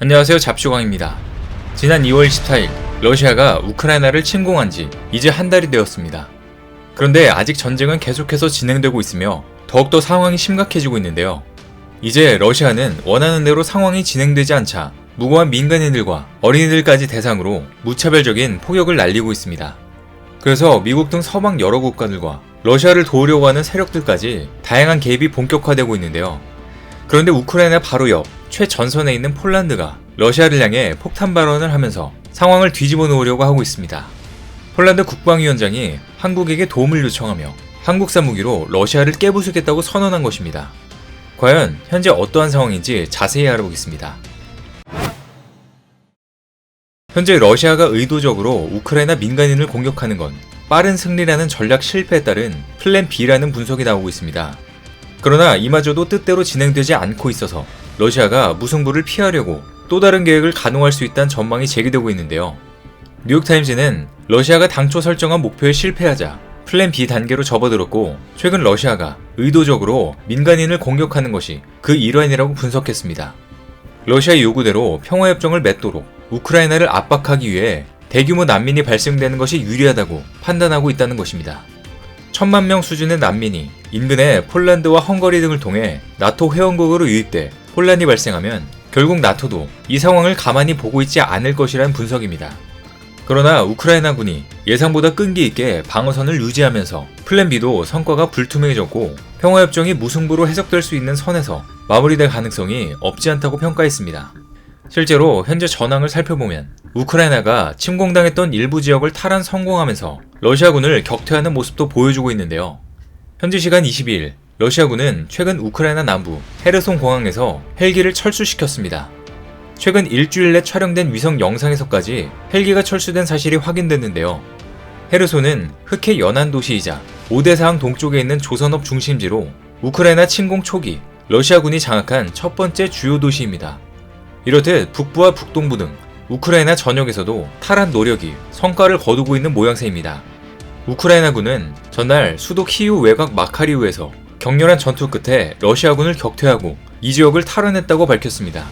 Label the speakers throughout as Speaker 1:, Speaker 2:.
Speaker 1: 안녕하세요, 잡쇼광입니다. 지난 2월 24일 러시아가 우크라이나를 침공한 지 이제 한 달이 되었습니다. 그런데 아직 전쟁은 계속해서 진행되고 있으며 더욱더 상황이 심각해지고 있는데요. 이제 러시아는 원하는 대로 상황이 진행되지 않자 무고한 민간인들과 어린이들까지 대상으로 무차별적인 폭격을 날리고 있습니다. 그래서 미국 등 서방 여러 국가들과 러시아를 도우려고 하는 세력들까지 다양한 개입이 본격화되고 있는데요. 그런데 우크라이나 바로 옆 최전선에 있는 폴란드가 러시아를 향해 폭탄 발언을 하면서 상황을 뒤집어 놓으려고 하고 있습니다. 폴란드 국방위원장이 한국에게 도움을 요청하며 한국산 무기로 러시아를 깨부수겠다고 선언한 것입니다. 과연 현재 어떠한 상황인지 자세히 알아보겠습니다. 현재 러시아가 의도적으로 우크라이나 민간인을 공격하는 건 빠른 승리라는 전략 실패에 따른 플랜 B라는 분석이 나오고 있습니다. 그러나 이마저도 뜻대로 진행되지 않고 있어서 러시아가 무승부를 피하려고 또 다른 계획을 가동할 수 있다는 전망이 제기되고 있는데요. 뉴욕타임즈는 러시아가 당초 설정한 목표에 실패하자 플랜 B 단계로 접어들었고 최근 러시아가 의도적으로 민간인을 공격하는 것이 그 일환이라고 분석했습니다. 러시아의 요구대로 평화협정을 맺도록 우크라이나를 압박하기 위해 대규모 난민이 발생되는 것이 유리하다고 판단하고 있다는 것입니다. 1000만 명 수준의 난민이 인근의 폴란드와 헝가리 등을 통해 나토 회원국으로 유입돼 혼란이 발생하면 결국 나토도 이 상황을 가만히 보고 있지 않을 것이라는 분석입니다. 그러나 우크라이나군이 예상보다 끈기 있게 방어선을 유지하면서 플랜 B도 성과가 불투명해졌고 평화협정이 무승부로 해석될 수 있는 선에서 마무리될 가능성이 없지 않다고 평가했습니다. 실제로 현재 전황을 살펴보면 우크라이나가 침공당했던 일부 지역을 탈환 성공하면서 러시아군을 격퇴하는 모습도 보여주고 있는데요. 현지 시간 22일 러시아군은 최근 우크라이나 남부 헤르손 공항에서 헬기를 철수시켰습니다. 최근 일주일 내 촬영된 위성 영상에서까지 헬기가 철수된 사실이 확인됐는데요. 헤르손은 흑해 연안 도시이자 오데사항 동쪽에 있는 조선업 중심지로 우크라이나 침공 초기 러시아군이 장악한 첫 번째 주요 도시입니다. 이렇듯 북부와 북동부 등 우크라이나 전역에서도 탈환 노력이 성과를 거두고 있는 모양새입니다. 우크라이나군은 전날 수도 키이우 외곽 마카리우에서 격렬한 전투 끝에 러시아군을 격퇴하고 이 지역을 탈환했다고 밝혔습니다.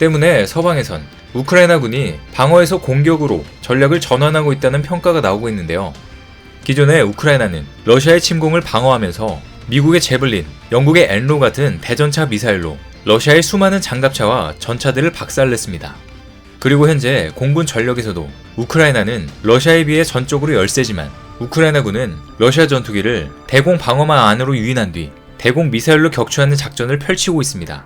Speaker 1: 때문에 서방에선 우크라이나군이 방어에서 공격으로 전략을 전환하고 있다는 평가가 나오고 있는데요. 기존에 우크라이나는 러시아의 침공을 방어하면서 미국의 제블린, 영국의 엔로 같은 대전차 미사일로 러시아의 수많은 장갑차와 전차들을 박살냈습니다. 그리고 현재 공군 전력에서도 우크라이나는 러시아에 비해 전적으로 열세지만 우크라이나군은 러시아 전투기를 대공 방어망 안으로 유인한 뒤 대공 미사일로 격추하는 작전을 펼치고 있습니다.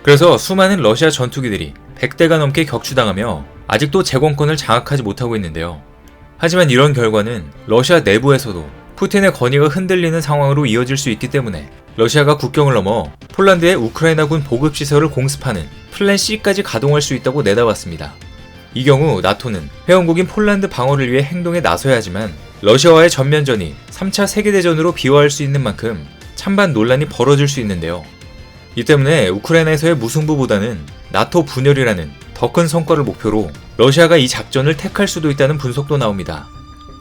Speaker 1: 그래서 수많은 러시아 전투기들이 100대가 넘게 격추당하며 아직도 제공권을 장악하지 못하고 있는데요. 하지만 이런 결과는 러시아 내부에서도 푸틴의 권위가 흔들리는 상황으로 이어질 수 있기 때문에 러시아가 국경을 넘어 폴란드의 우크라이나군 보급시설을 공습하는 플랜 C까지 가동할 수 있다고 내다봤습니다. 이 경우 나토는 회원국인 폴란드 방어를 위해 행동에 나서야 하지만 러시아와의 전면전이 3차 세계대전으로 비화할 수 있는 만큼 찬반 논란이 벌어질 수 있는데요. 이 때문에 우크라이나에서의 무승부보다는 나토 분열이라는 더 큰 성과를 목표로 러시아가 이 작전을 택할 수도 있다는 분석도 나옵니다.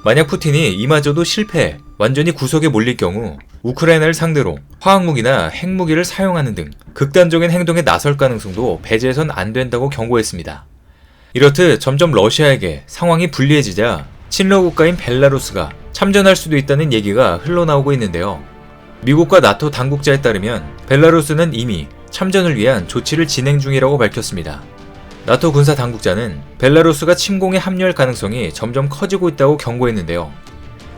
Speaker 1: 만약 푸틴이 이마저도 실패해 완전히 구석에 몰릴 경우 우크라이나를 상대로 화학무기나 핵무기를 사용하는 등 극단적인 행동에 나설 가능성도 배제해선 안 된다고 경고했습니다. 이렇듯 점점 러시아에게 상황이 불리해지자 친러 국가인 벨라루스가 참전할 수도 있다는 얘기가 흘러나오고 있는데요. 미국과 나토 당국자에 따르면 벨라루스는 이미 참전을 위한 조치를 진행 중이라고 밝혔습니다. 나토 군사 당국자는 벨라루스가 침공에 합류할 가능성이 점점 커지고 있다고 경고했는데요.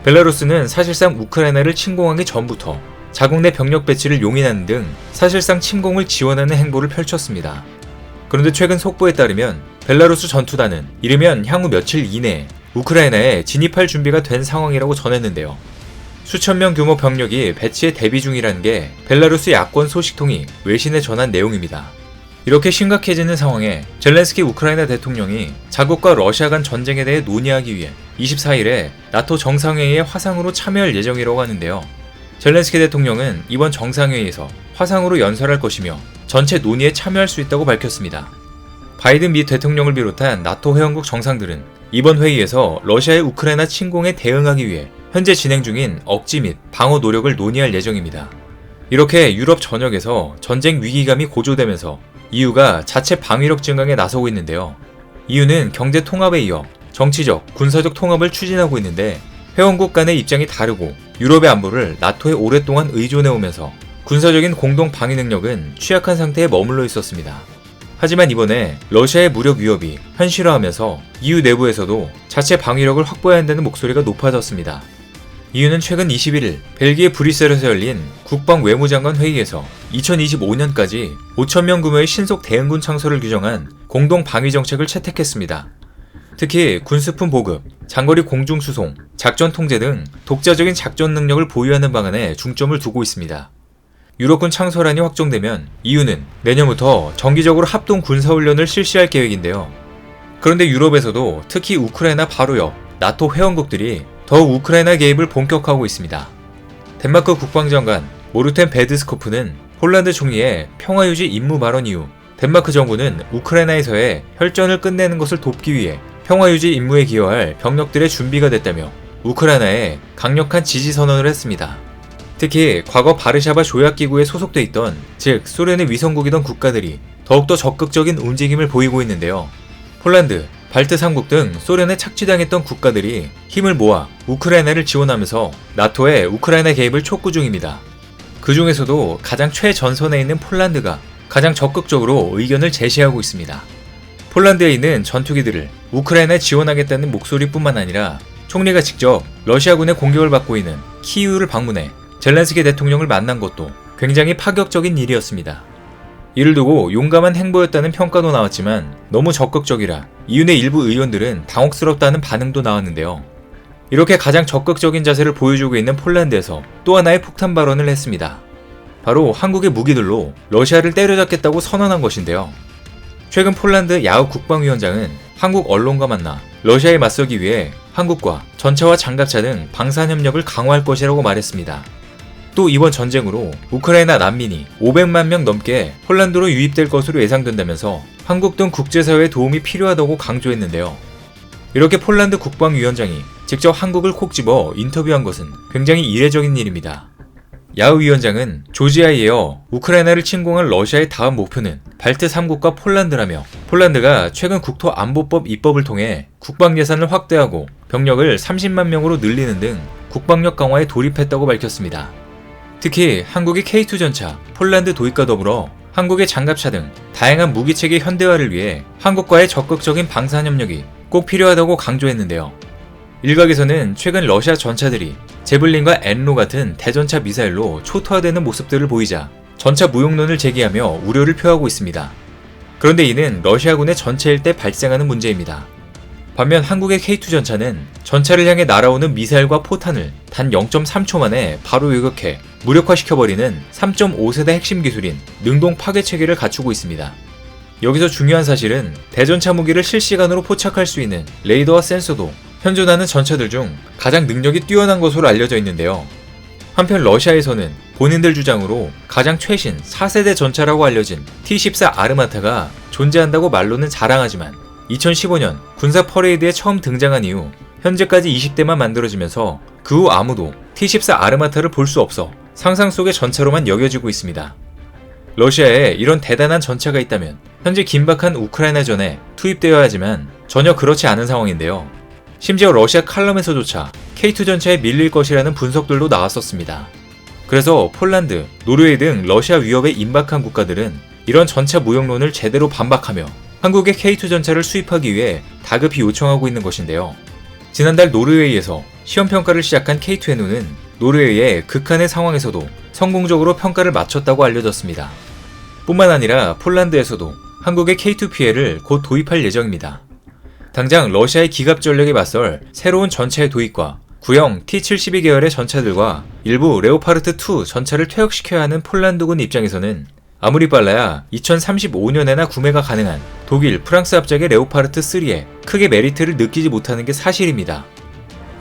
Speaker 1: 벨라루스는 사실상 우크라이나를 침공하기 전부터 자국 내 병력 배치를 용인하는 등 사실상 침공을 지원하는 행보를 펼쳤습니다. 그런데 최근 속보에 따르면 벨라루스 전투단은 이르면 향후 며칠 이내에 우크라이나에 진입할 준비가 된 상황이라고 전했는데요. 수천 명 규모 병력이 배치에 대비 중이라는 게 벨라루스 야권 소식통이 외신에 전한 내용입니다. 이렇게 심각해지는 상황에 젤렌스키 우크라이나 대통령이 자국과 러시아 간 전쟁에 대해 논의하기 위해 24일에 나토 정상회의에 화상으로 참여할 예정이라고 하는데요. 젤렌스키 대통령은 이번 정상회의에서 화상으로 연설할 것이며 전체 논의에 참여할 수 있다고 밝혔습니다. 바이든 미 대통령을 비롯한 나토 회원국 정상들은 이번 회의에서 러시아의 우크라이나 침공에 대응하기 위해 현재 진행 중인 억지 및 방어 노력을 논의할 예정입니다. 이렇게 유럽 전역에서 전쟁 위기감이 고조되면서 EU가 자체 방위력 증강에 나서고 있는데요. EU는 경제 통합에 이어 정치적, 군사적 통합을 추진하고 있는데 회원국 간의 입장이 다르고 유럽의 안보를 나토에 오랫동안 의존해오면서 군사적인 공동 방위 능력은 취약한 상태에 머물러 있었습니다. 하지만 이번에 러시아의 무력 위협이 현실화하면서 EU 내부에서도 자체 방위력을 확보해야 한다는 목소리가 높아졌습니다. EU는 최근 21일 벨기에 브뤼셀에서 열린 국방 외무장관 회의에서 2025년까지 5,000명 규모의 신속 대응군 창설을 규정한 공동 방위 정책을 채택했습니다. 특히 군수품 보급, 장거리 공중수송, 작전 통제 등 독자적인 작전 능력을 보유하는 방안에 중점을 두고 있습니다. 유럽군 창설안이 확정되면 EU는 내년부터 정기적으로 합동 군사훈련을 실시할 계획인데요. 그런데 유럽에서도 특히 우크라이나 바로 옆 나토 회원국들이 더욱 우크라이나 개입을 본격화하고 있습니다. 덴마크 국방장관 모르텐 베드스코프는 폴란드 총리의 평화유지 임무 발언 이후 덴마크 정부는 우크라이나에서의 혈전을 끝내는 것을 돕기 위해 평화유지 임무에 기여할 병력들의 준비가 됐다며 우크라이나에 강력한 지지 선언을 했습니다. 특히 과거 바르샤바 조약기구에 소속돼 있던, 즉 소련의 위성국이던 국가들이 더욱더 적극적인 움직임을 보이고 있는데요. 폴란드, 발트 3국 등 소련에 착취당했던 국가들이 힘을 모아 우크라이나를 지원하면서 나토의 우크라이나 개입을 촉구 중입니다. 그 중에서도 가장 최전선에 있는 폴란드가 가장 적극적으로 의견을 제시하고 있습니다. 폴란드에 있는 전투기들을 우크라이나에 지원하겠다는 목소리뿐만 아니라 총리가 직접 러시아군의 공격을 받고 있는 키이우를 방문해 젤렌스키 대통령을 만난 것도 굉장히 파격적인 일이었습니다. 이를 두고 용감한 행보였다는 평가도 나왔지만 너무 적극적이라 EU 내 일부 의원들은 당혹스럽다는 반응도 나왔는데요. 이렇게 가장 적극적인 자세를 보여주고 있는 폴란드에서 또 하나의 폭탄 발언을 했습니다. 바로 한국의 무기들로 러시아를 때려잡겠다고 선언한 것인데요. 최근 폴란드 야후 국방위원장은 한국 언론과 만나 러시아에 맞서기 위해 한국과 전차와 장갑차 등 방산협력을 강화할 것이라고 말했습니다. 또 이번 전쟁으로 우크라이나 난민이 500만 명 넘게 폴란드로 유입될 것으로 예상된다면서 한국 등 국제사회의 도움이 필요하다고 강조했는데요. 이렇게 폴란드 국방위원장이 직접 한국을 콕 집어 인터뷰한 것은 굉장히 이례적인 일입니다. 야후 위원장은 조지아에 이어 우크라이나를 침공한 러시아의 다음 목표는 발트 3국과 폴란드라며 폴란드가 최근 국토안보법 입법을 통해 국방 예산을 확대하고 병력을 30만 명으로 늘리는 등 국방력 강화에 돌입했다고 밝혔습니다. 특히 한국의 K2 전차, 폴란드 도입과 더불어 한국의 장갑차 등 다양한 무기체계 현대화를 위해 한국과의 적극적인 방산협력이 꼭 필요하다고 강조했는데요. 일각에서는 최근 러시아 전차들이 제블린과 엔로 같은 대전차 미사일로 초토화되는 모습들을 보이자 전차 무용론을 제기하며 우려를 표하고 있습니다. 그런데 이는 러시아군의 전체 일대 발생하는 문제입니다. 반면 한국의 K2 전차는 전차를 향해 날아오는 미사일과 포탄을 단 0.3초 만에 바로 요격해 무력화시켜버리는 3.5세대 핵심 기술인 능동 파괴 체계를 갖추고 있습니다. 여기서 중요한 사실은 대전차 무기를 실시간으로 포착할 수 있는 레이더와 센서도 현존하는 전차들 중 가장 능력이 뛰어난 것으로 알려져 있는데요. 한편 러시아에서는 본인들 주장으로 가장 최신 4세대 전차라고 알려진 T-14 아르마타가 존재한다고 말로는 자랑하지만 2015년 군사 퍼레이드에 처음 등장한 이후 현재까지 20대만 만들어지면서 그 후 아무도 T-14 아르마타를 볼 수 없어 상상 속의 전차로만 여겨지고 있습니다. 러시아에 이런 대단한 전차가 있다면 현재 긴박한 우크라이나전에 투입되어야 하지만 전혀 그렇지 않은 상황인데요. 심지어 러시아 칼럼에서조차 K2 전차에 밀릴 것이라는 분석들도 나왔었습니다. 그래서 폴란드, 노르웨이 등 러시아 위협에 임박한 국가들은 이런 전차 무용론을 제대로 반박하며 한국의 K2 전차를 수입하기 위해 다급히 요청하고 있는 것인데요. 지난달 노르웨이에서 시험평가를 시작한 K2NO는 노르웨이의 극한의 상황에서도 성공적으로 평가를 마쳤다고 알려졌습니다. 뿐만 아니라 폴란드에서도 한국의 K2PL을 곧 도입할 예정입니다. 당장 러시아의 기갑 전력에 맞설 새로운 전차의 도입과 구형 T-72 계열의 전차들과 일부 레오파르트2 전차를 퇴역시켜야 하는 폴란드군 입장에서는 아무리 빨라야 2035년에나 구매가 가능한 독일, 프랑스 합작의 레오파르트3에 크게 메리트를 느끼지 못하는 게 사실입니다.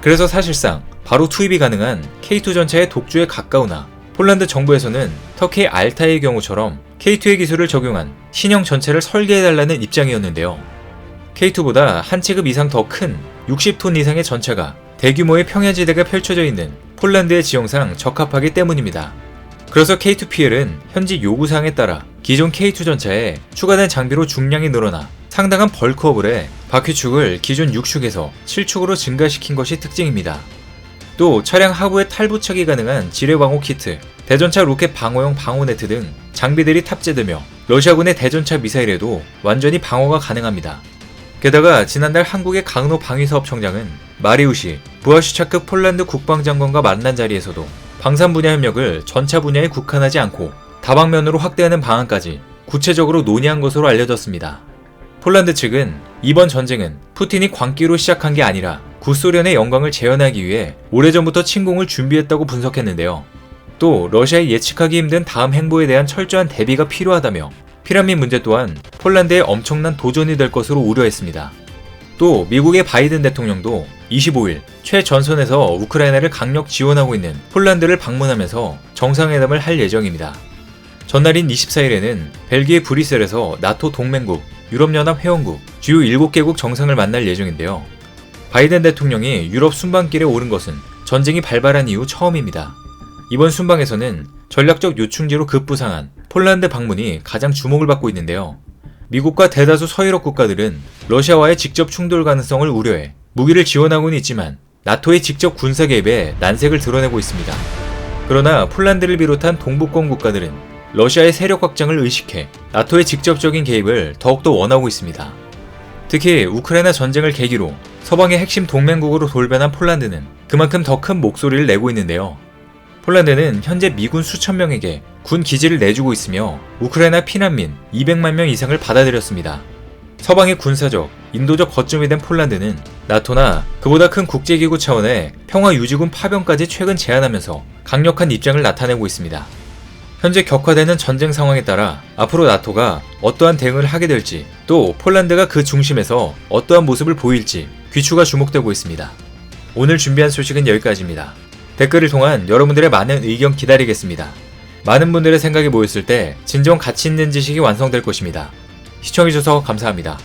Speaker 1: 그래서 사실상 바로 투입이 가능한 K2 전차의 독주에 가까우나 폴란드 정부에서는 터키의 알타이의 경우처럼 K2의 기술을 적용한 신형 전차를 설계해달라는 입장이었는데요. K2보다 한 체급 이상 더 큰 60톤 이상의 전차가 대규모의 평야지대가 펼쳐져 있는 폴란드의 지형상 적합하기 때문입니다. 그래서 K2PL은 현지 요구사항에 따라 기존 K2 전차에 추가된 장비로 중량이 늘어나 상당한 벌크업을 해 바퀴축을 기존 6축에서 7축으로 증가시킨 것이 특징입니다. 또 차량 하부에 탈부착이 가능한 지뢰 방호 키트, 대전차 로켓 방어용 방호네트 등 장비들이 탑재되며 러시아군의 대전차 미사일에도 완전히 방어가 가능합니다. 게다가 지난달 한국의 강로 방위사업 청장은 마리우시 부하슈차크 폴란드 국방장관과 만난 자리에서도 방산 분야 협력을 전차 분야에 국한하지 않고 다방면으로 확대하는 방안까지 구체적으로 논의한 것으로 알려졌습니다. 폴란드 측은 이번 전쟁은 푸틴이 광기로 시작한 게 아니라 구소련의 영광을 재현하기 위해 오래전부터 침공을 준비했다고 분석했는데요. 또 러시아의 예측하기 힘든 다음 행보에 대한 철저한 대비가 필요하다며 피란민 문제 또한 폴란드의 엄청난 도전이 될 것으로 우려했습니다. 또 미국의 바이든 대통령도 25일 최전선에서 우크라이나를 강력 지원하고 있는 폴란드를 방문하면서 정상회담을 할 예정입니다. 전날인 24일에는 벨기에 브뤼셀에서 나토 동맹국, 유럽연합 회원국, 주요 7개국 정상을 만날 예정인데요. 바이든 대통령이 유럽 순방길에 오른 것은 전쟁이 발발한 이후 처음입니다. 이번 순방에서는 전략적 요충지로 급부상한 폴란드 방문이 가장 주목을 받고 있는데요. 미국과 대다수 서유럽 국가들은 러시아와의 직접 충돌 가능성을 우려해 무기를 지원하고는 있지만 나토의 직접 군사 개입에 난색을 드러내고 있습니다. 그러나 폴란드를 비롯한 동북권 국가들은 러시아의 세력 확장을 의식해 나토의 직접적인 개입을 더욱더 원하고 있습니다. 특히 우크라이나 전쟁을 계기로 서방의 핵심 동맹국으로 돌변한 폴란드는 그만큼 더 큰 목소리를 내고 있는데요. 폴란드는 현재 미군 수천 명에게 군 기지를 내주고 있으며 우크라이나 피난민 200만 명 이상을 받아들였습니다. 서방의 군사적, 인도적 거점이 된 폴란드는 나토나 그보다 큰 국제기구 차원의 평화유지군 파병까지 최근 제안하면서 강력한 입장을 나타내고 있습니다. 현재 격화되는 전쟁 상황에 따라 앞으로 나토가 어떠한 대응을 하게 될지, 또 폴란드가 그 중심에서 어떠한 모습을 보일지 귀추가 주목되고 있습니다. 오늘 준비한 소식은 여기까지입니다. 댓글을 통한 여러분들의 많은 의견 기다리겠습니다. 많은 분들의 생각이 모였을 때 진정 가치 있는 지식이 완성될 것입니다. 시청해주셔서 감사합니다.